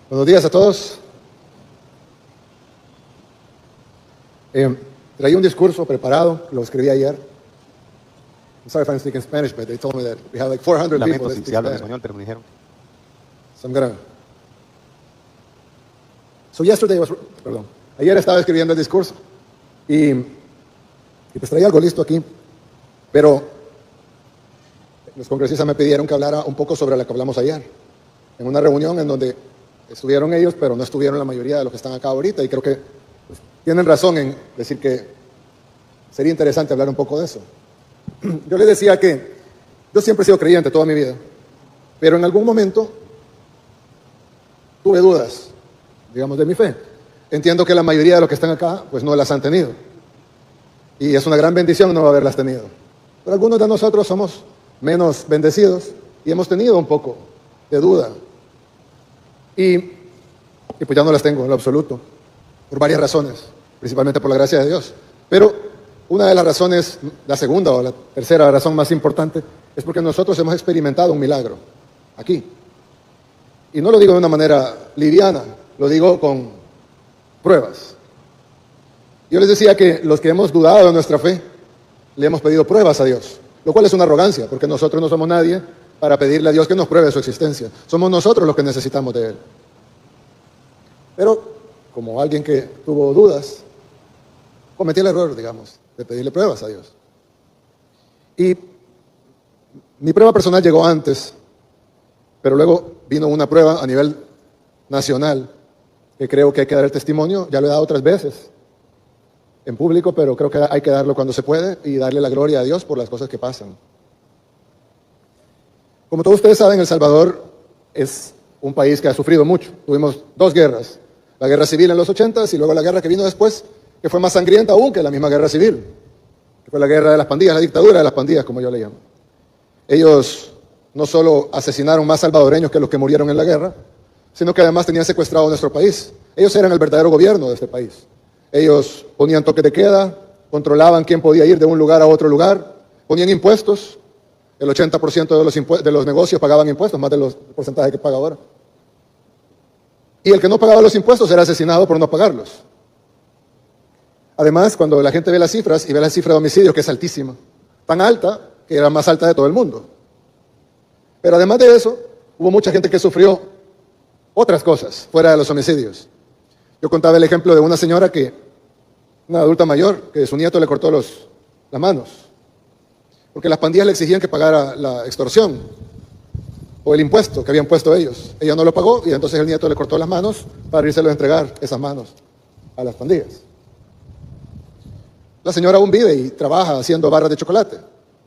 Buenos días a todos. Traía un discurso preparado, lo escribí ayer. I'm sorry if I'm speaking Spanish, but they told me that we have like 400 people Lamento that si speak hablo en Spanish. español, pero me dijeron. Ayer estaba escribiendo el discurso y pues traía algo listo aquí, pero los congresistas me pidieron que hablara un poco sobre lo que hablamos ayer, en una reunión en donde estuvieron ellos, pero no estuvieron la mayoría de los que están acá ahorita, y creo que pues, tienen razón en decir que sería interesante hablar un poco de eso. Yo les decía que yo siempre he sido creyente toda mi vida, pero en algún momento tuve dudas, digamos, de mi fe. Entiendo que la mayoría de los que están acá, pues no las han tenido. Y es una gran bendición no haberlas tenido. Pero algunos de nosotros somos menos bendecidos y hemos tenido un poco de duda. Y pues ya no las tengo en lo absoluto, por varias razones, principalmente por la gracia de Dios. Pero una de las razones, la segunda o la tercera razón más importante, es porque nosotros hemos experimentado un milagro aquí. Y no lo digo de una manera liviana, lo digo con pruebas. Yo les decía que los que hemos dudado de nuestra fe, le hemos pedido pruebas a Dios, lo cual es una arrogancia, porque nosotros no somos nadie para pedirle a Dios que nos pruebe su existencia. Somos nosotros los que necesitamos de Él. Pero, como alguien que tuvo dudas, cometí el error, digamos, de pedirle pruebas a Dios. Y mi prueba personal llegó antes, pero luego vino una prueba a nivel nacional, que creo que hay que dar el testimonio. Ya lo he dado otras veces en público, pero creo que hay que darlo cuando se puede y darle la gloria a Dios por las cosas que pasan. Como todos ustedes saben, El Salvador es un país que ha sufrido mucho. Tuvimos dos guerras, la guerra civil en los 80s y luego la guerra que vino después, que fue más sangrienta aún que la misma guerra civil, que fue la guerra de las pandillas, la dictadura de las pandillas, como yo le llamo. Ellos no solo asesinaron más salvadoreños que los que murieron en la guerra, sino que además tenían secuestrado nuestro país. Ellos eran el verdadero gobierno de este país. Ellos ponían toque de queda, controlaban quién podía ir de un lugar a otro lugar, ponían impuestos. El 80% de los negocios pagaban impuestos, más de los porcentajes que paga ahora. Y el que no pagaba los impuestos era asesinado por no pagarlos. Además, cuando la gente ve las cifras y ve la cifra de homicidios, que es altísima, tan alta que era la más alta de todo el mundo. Pero además de eso, hubo mucha gente que sufrió otras cosas fuera de los homicidios. Yo contaba el ejemplo de una señora una adulta mayor, que su nieto le cortó las manos, porque las pandillas le exigían que pagara la extorsión o el impuesto que habían puesto ellos. Ella no lo pagó y entonces el nieto le cortó las manos para irse a entregar esas manos a las pandillas. La señora aún vive y trabaja haciendo barras de chocolate,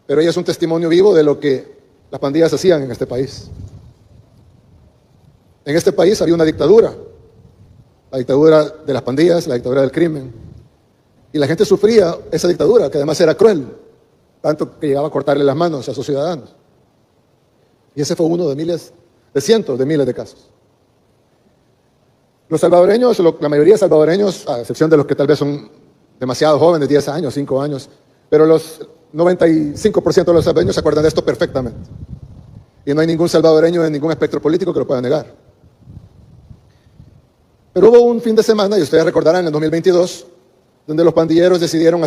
pero ella es un testimonio vivo de lo que las pandillas hacían en este país. En este país había una dictadura, la dictadura de las pandillas, la dictadura del crimen, y la gente sufría esa dictadura, que además era cruel, tanto que llegaba a cortarle las manos a sus ciudadanos. Y ese fue uno de cientos de miles de casos. Los salvadoreños, la mayoría de salvadoreños, a excepción de los que tal vez son demasiado jóvenes, 10 años, 5 años, pero los 95% de los salvadoreños se acuerdan de esto perfectamente. Y no hay ningún salvadoreño en ningún espectro político que lo pueda negar. Pero hubo un fin de semana, y ustedes recordarán, en el 2022, donde los pandilleros decidieron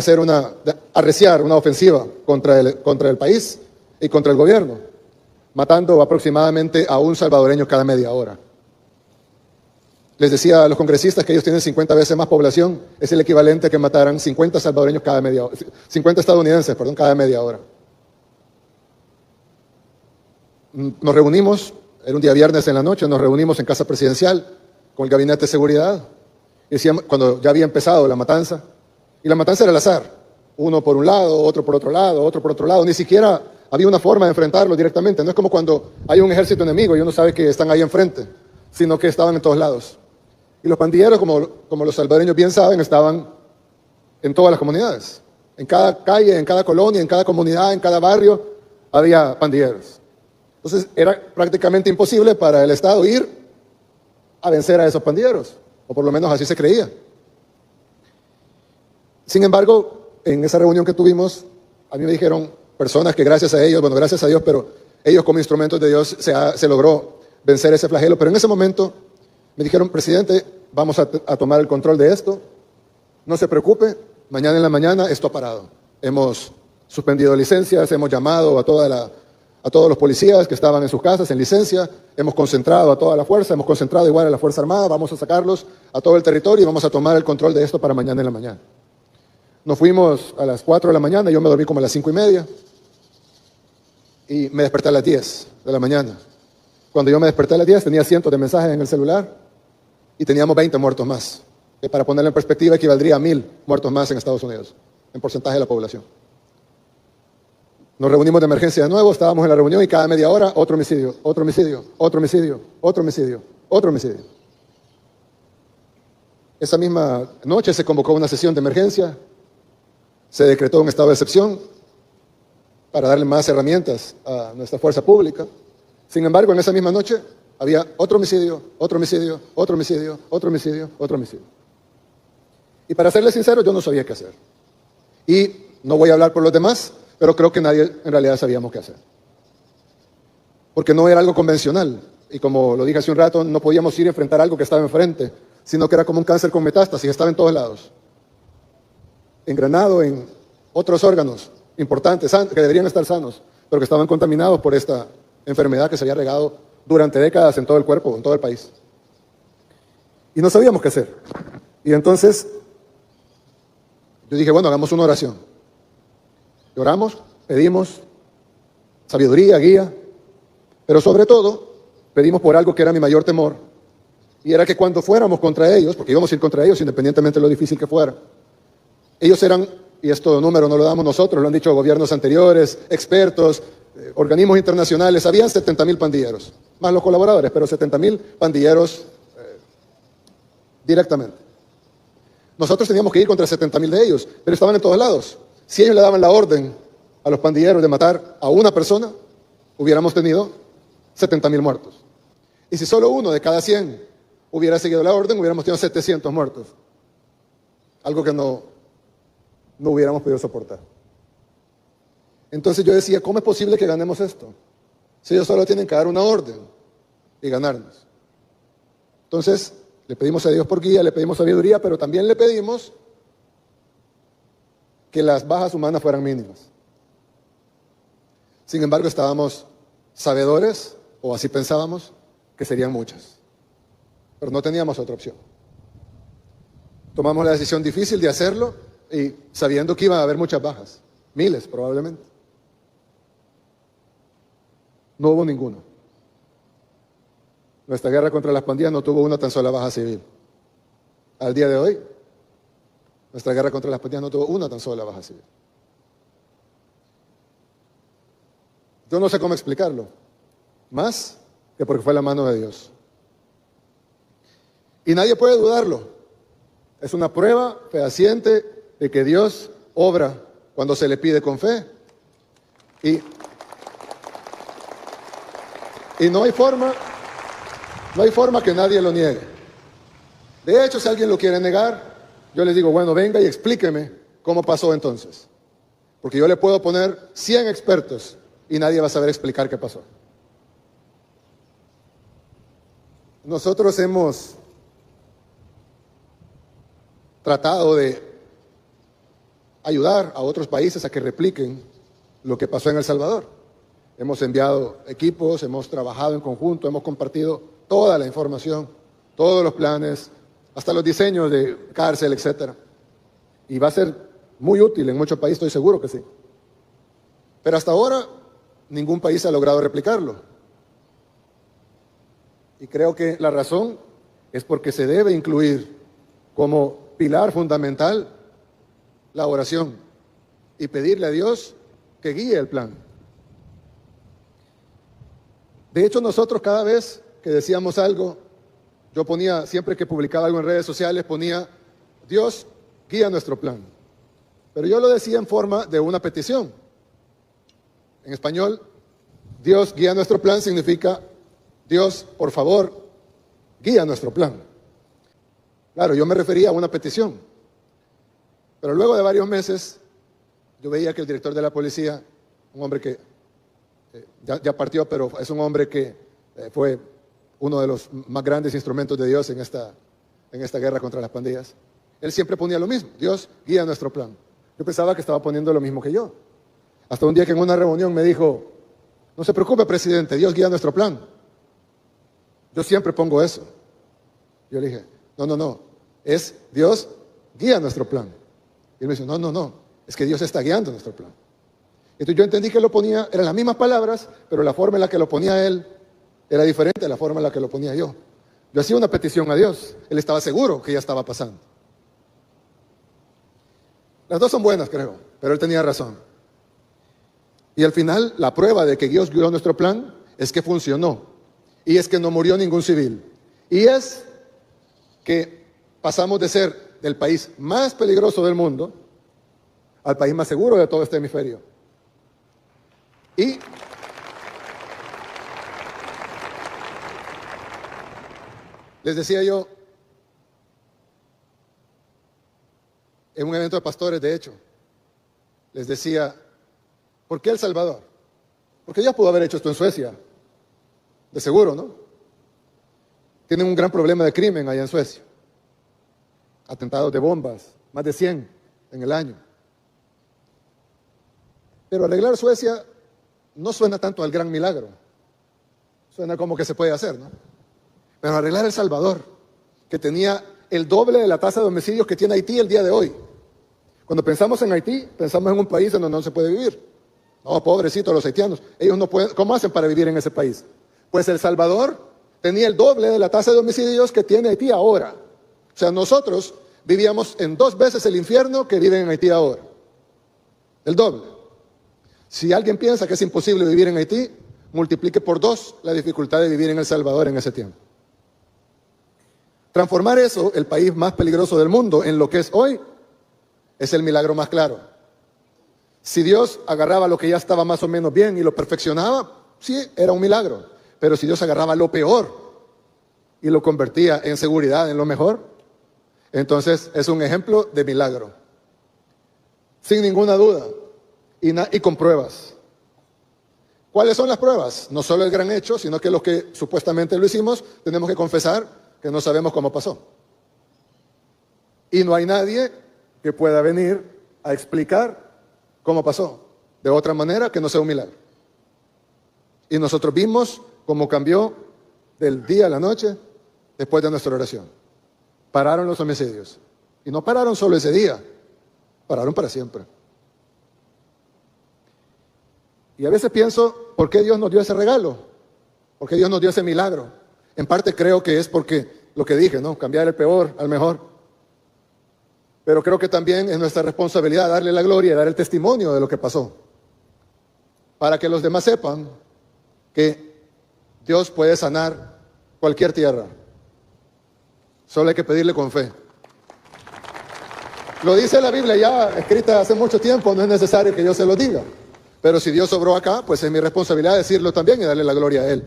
arreciar una ofensiva contra el país y contra el gobierno, matando aproximadamente a un salvadoreño cada media hora. Les decía a los congresistas que ellos tienen 50 veces más población, es el equivalente a que mataran 50 salvadoreños cada media hora, 50 estadounidenses, cada media hora. Nos reunimos, era un día viernes en la noche, nos reunimos en Casa Presidencial con el Gabinete de Seguridad, cuando ya había empezado la matanza, y la matanza era al azar, uno por un lado, otro por otro lado, otro por otro lado, ni siquiera había una forma de enfrentarlo directamente, no es como cuando hay un ejército enemigo y uno sabe que están ahí enfrente, sino que estaban en todos lados. Y los pandilleros, como los salvadoreños bien saben, estaban en todas las comunidades, en cada calle, en cada colonia, en cada comunidad, en cada barrio, había pandilleros. Entonces era prácticamente imposible para el Estado ir a vencer a esos pandilleros, o por lo menos así se creía. Sin embargo, en esa reunión que tuvimos, a mí me dijeron personas que gracias a ellos, gracias a Dios, pero ellos como instrumentos de Dios se logró vencer ese flagelo. Pero en ese momento Me dijeron, presidente, vamos a tomar el control de esto. No se preocupe, mañana en la mañana esto ha parado. Hemos suspendido licencias, hemos llamado a todos los policías que estaban en sus casas en licencia, hemos concentrado a toda la fuerza, hemos concentrado igual a la Fuerza Armada, vamos a sacarlos a todo el territorio y vamos a tomar el control de esto para mañana en la mañana. Nos fuimos a las 4 de la mañana, yo me dormí como a las 5:30 y me desperté a las 10 de la mañana. Cuando yo me desperté a las 10 tenía cientos de mensajes en el celular y teníamos 20 muertos más, que para ponerlo en perspectiva equivaldría a 1000 muertos más en Estados Unidos, en porcentaje de la población. Nos reunimos de emergencia de nuevo, estábamos en la reunión y cada media hora otro homicidio, otro homicidio, otro homicidio, otro homicidio, otro homicidio. Esa misma noche se convocó una sesión de emergencia, se decretó un estado de excepción para darle más herramientas a nuestra fuerza pública. Sin embargo, en esa misma noche había otro homicidio, otro homicidio, otro homicidio, otro homicidio, otro homicidio. Y para serles sincero, yo no sabía qué hacer. Y no voy a hablar por los demás, pero creo que nadie en realidad sabíamos qué hacer. Porque no era algo convencional. Y como lo dije hace un rato, no podíamos ir a enfrentar algo que estaba enfrente, sino que era como un cáncer con metástasis, estaba en todos lados. Engranado en otros órganos importantes, que deberían estar sanos, pero que estaban contaminados por esta enfermedad que se había regado durante décadas en todo el cuerpo, en todo el país. Y no sabíamos qué hacer. Y entonces yo dije, bueno, hagamos una oración. Y oramos, pedimos sabiduría, guía, pero sobre todo pedimos por algo que era mi mayor temor, y era que cuando fuéramos contra ellos, porque íbamos a ir contra ellos independientemente de lo difícil que fuera, ellos eran, y esto número no lo damos nosotros, lo han dicho gobiernos anteriores, expertos, organismos internacionales, habían 70,000 pandilleros, más los colaboradores, pero 70,000 pandilleros directamente. Nosotros teníamos que ir contra 70,000 de ellos, pero estaban en todos lados. Si ellos le daban la orden a los pandilleros de matar a una persona, hubiéramos tenido 70,000 muertos. Y si solo uno de cada 100 hubiera seguido la orden, hubiéramos tenido 700 muertos. Algo que no hubiéramos podido soportar. Entonces yo decía, ¿cómo es posible que ganemos esto? Si ellos solo tienen que dar una orden y ganarnos. Entonces le pedimos a Dios por guía, le pedimos sabiduría, pero también le pedimos que las bajas humanas fueran mínimas. Sin embargo, estábamos sabedores, o así pensábamos, que serían muchas. Pero no teníamos otra opción. Tomamos la decisión difícil de hacerlo y sabiendo que iba a haber muchas bajas, miles probablemente. No hubo ninguno. Nuestra guerra contra las pandillas no tuvo una tan sola baja civil. Al día de hoy, nuestra guerra contra las pandillas no tuvo una tan sola baja civil. Yo no sé cómo explicarlo, más que porque fue la mano de Dios. Y nadie puede dudarlo. Es una prueba fehaciente de que Dios obra cuando se le pide con fe. Y no hay forma que nadie lo niegue. De hecho, si alguien lo quiere negar, yo les digo, bueno, venga y explíqueme cómo pasó entonces. Porque yo le puedo poner 100 expertos y nadie va a saber explicar qué pasó. Nosotros hemos tratado de ayudar a otros países a que repliquen lo que pasó en El Salvador. Hemos enviado equipos, hemos trabajado en conjunto, hemos compartido toda la información, todos los planes, hasta los diseños de cárcel, etc. Y va a ser muy útil en muchos países, estoy seguro que sí. Pero hasta ahora ningún país ha logrado replicarlo. Y creo que la razón es porque se debe incluir como pilar fundamental la oración y pedirle a Dios que guíe el plan. De hecho, nosotros cada vez que decíamos algo, yo ponía, siempre que publicaba algo en redes sociales, ponía, Dios guía nuestro plan. Pero yo lo decía en forma de una petición. En español, Dios guía nuestro plan significa, Dios, por favor, guía nuestro plan. Claro, yo me refería a una petición. Pero luego de varios meses, yo veía que el director de la policía, un hombre que ya partió, pero es un hombre que fue uno de los más grandes instrumentos de Dios en esta guerra contra las pandillas, él siempre ponía lo mismo: Dios guía nuestro plan. Yo pensaba que estaba poniendo lo mismo que yo. Hasta un día que en una reunión me dijo: no se preocupe, presidente, Dios guía nuestro plan. Yo siempre pongo eso. Yo le dije: no, es Dios guía nuestro plan. Y él me dice: no, es que Dios está guiando nuestro plan. Entonces yo entendí que lo ponía, eran las mismas palabras, pero la forma en la que lo ponía él era diferente de la forma en la que lo ponía yo. Yo hacía una petición a Dios, él estaba seguro que ya estaba pasando. Las dos son buenas, creo, pero él tenía razón. Y al final, la prueba de que Dios guió nuestro plan es que funcionó. Y es que no murió ningún civil. Y es que pasamos de ser del país más peligroso del mundo al país más seguro de todo este hemisferio. Y les decía yo, en un evento de pastores, de hecho, les decía: ¿por qué El Salvador? Porque Dios pudo haber hecho esto en Suecia, de seguro, ¿no? Tienen un gran problema de crimen allá en Suecia. Atentados de bombas, más de 100 en el año. Pero arreglar Suecia no suena tanto al gran milagro. Suena como que se puede hacer, ¿no? Pero arreglar El Salvador, que tenía el doble de la tasa de homicidios que tiene Haití el día de hoy. Cuando pensamos en Haití, pensamos en un país en donde no se puede vivir. No, pobrecitos los haitianos, ellos no pueden, ¿cómo hacen para vivir en ese país? Pues El Salvador tenía el doble de la tasa de homicidios que tiene Haití ahora. O sea, nosotros vivíamos en 2 veces el infierno que viven en Haití ahora. El doble. Si alguien piensa que es imposible vivir en Haití, multiplique por 2 la dificultad de vivir en El Salvador en ese tiempo. Transformar eso, el país más peligroso del mundo, en lo que es hoy, es el milagro más claro. Si Dios agarraba lo que ya estaba más o menos bien y lo perfeccionaba, sí, era un milagro. Pero si Dios agarraba lo peor y lo convertía en seguridad, en lo mejor, entonces es un ejemplo de milagro. Sin ninguna duda. Y con pruebas. ¿Cuáles son las pruebas? No solo el gran hecho, sino que los que supuestamente lo hicimos, tenemos que confesar que no sabemos cómo pasó. Y no hay nadie que pueda venir a explicar cómo pasó de otra manera que no sea un milagro. Y nosotros vimos cómo cambió del día a la noche después de nuestra oración. Pararon los homicidios. Y no pararon solo ese día, pararon para siempre. Y a veces pienso, ¿por qué Dios nos dio ese regalo? ¿Por qué Dios nos dio ese milagro? En parte creo que es porque lo que dije, ¿no? Cambiar el peor al mejor. Pero creo que también es nuestra responsabilidad darle la gloria y dar el testimonio de lo que pasó. Para que los demás sepan que Dios puede sanar cualquier tierra. Solo hay que pedirle con fe. Lo dice la Biblia ya escrita hace mucho tiempo, no es necesario que yo se lo diga. Pero si Dios obró acá, pues es mi responsabilidad decirlo también y darle la gloria a Él.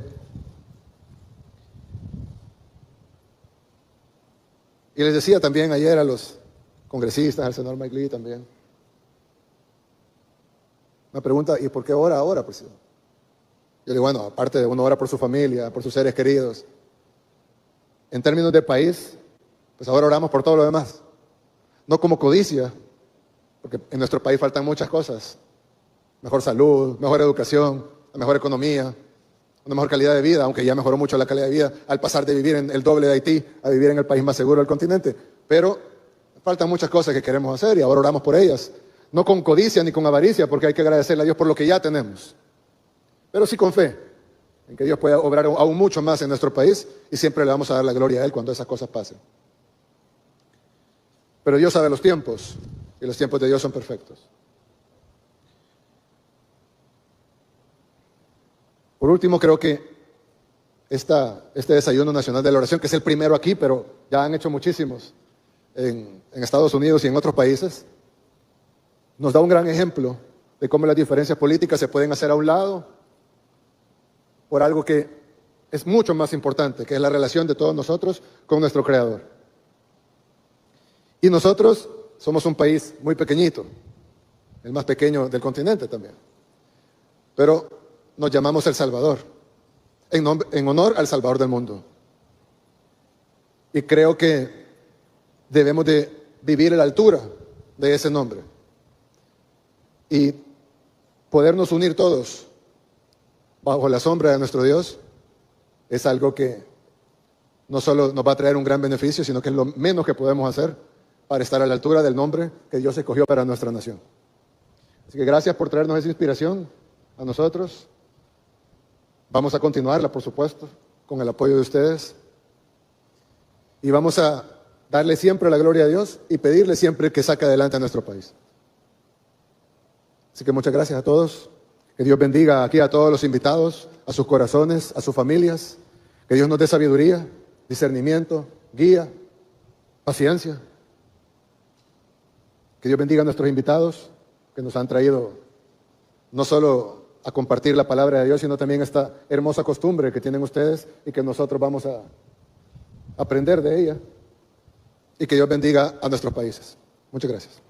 Y les decía también ayer a los congresistas, al senador Mike Lee también. Me pregunta, ¿y por qué ora ahora, presidente? Yo digo, bueno, aparte de uno ora por su familia, por sus seres queridos. En términos de país, pues ahora oramos por todo lo demás. No como codicia, porque en nuestro país faltan muchas cosas. Mejor salud, mejor educación, mejor economía, una mejor calidad de vida, aunque ya mejoró mucho la calidad de vida al pasar de vivir en el doble de Haití a vivir en el país más seguro del continente. Pero faltan muchas cosas que queremos hacer y ahora oramos por ellas. No con codicia ni con avaricia, porque hay que agradecerle a Dios por lo que ya tenemos. Pero sí con fe, en que Dios pueda obrar aún mucho más en nuestro país y siempre le vamos a dar la gloria a Él cuando esas cosas pasen. Pero Dios sabe los tiempos y los tiempos de Dios son perfectos. Por último, creo que este desayuno nacional de la oración, que es el primero aquí, pero ya han hecho muchísimos en Estados Unidos y en otros países, nos da un gran ejemplo de cómo las diferencias políticas se pueden hacer a un lado por algo que es mucho más importante, que es la relación de todos nosotros con nuestro Creador. Y nosotros somos un país muy pequeñito, el más pequeño del continente también, pero nos llamamos El Salvador. en honor al Salvador del mundo. Y creo que debemos de vivir a la altura de ese nombre y podernos unir todos bajo la sombra de nuestro Dios es algo que no solo nos va a traer un gran beneficio, sino que es lo menos que podemos hacer para estar a la altura del nombre que Dios escogió para nuestra nación. Así que gracias por traernos esa inspiración a nosotros. Vamos a continuarla, por supuesto, con el apoyo de ustedes. Y vamos a darle siempre la gloria a Dios y pedirle siempre que saque adelante a nuestro país. Así que muchas gracias a todos. Que Dios bendiga aquí a todos los invitados, a sus corazones, a sus familias. Que Dios nos dé sabiduría, discernimiento, guía, paciencia. Que Dios bendiga a nuestros invitados que nos han traído no solo a compartir la palabra de Dios, sino también esta hermosa costumbre que tienen ustedes y que nosotros vamos a aprender de ella. Y que Dios bendiga a nuestros países. Muchas gracias.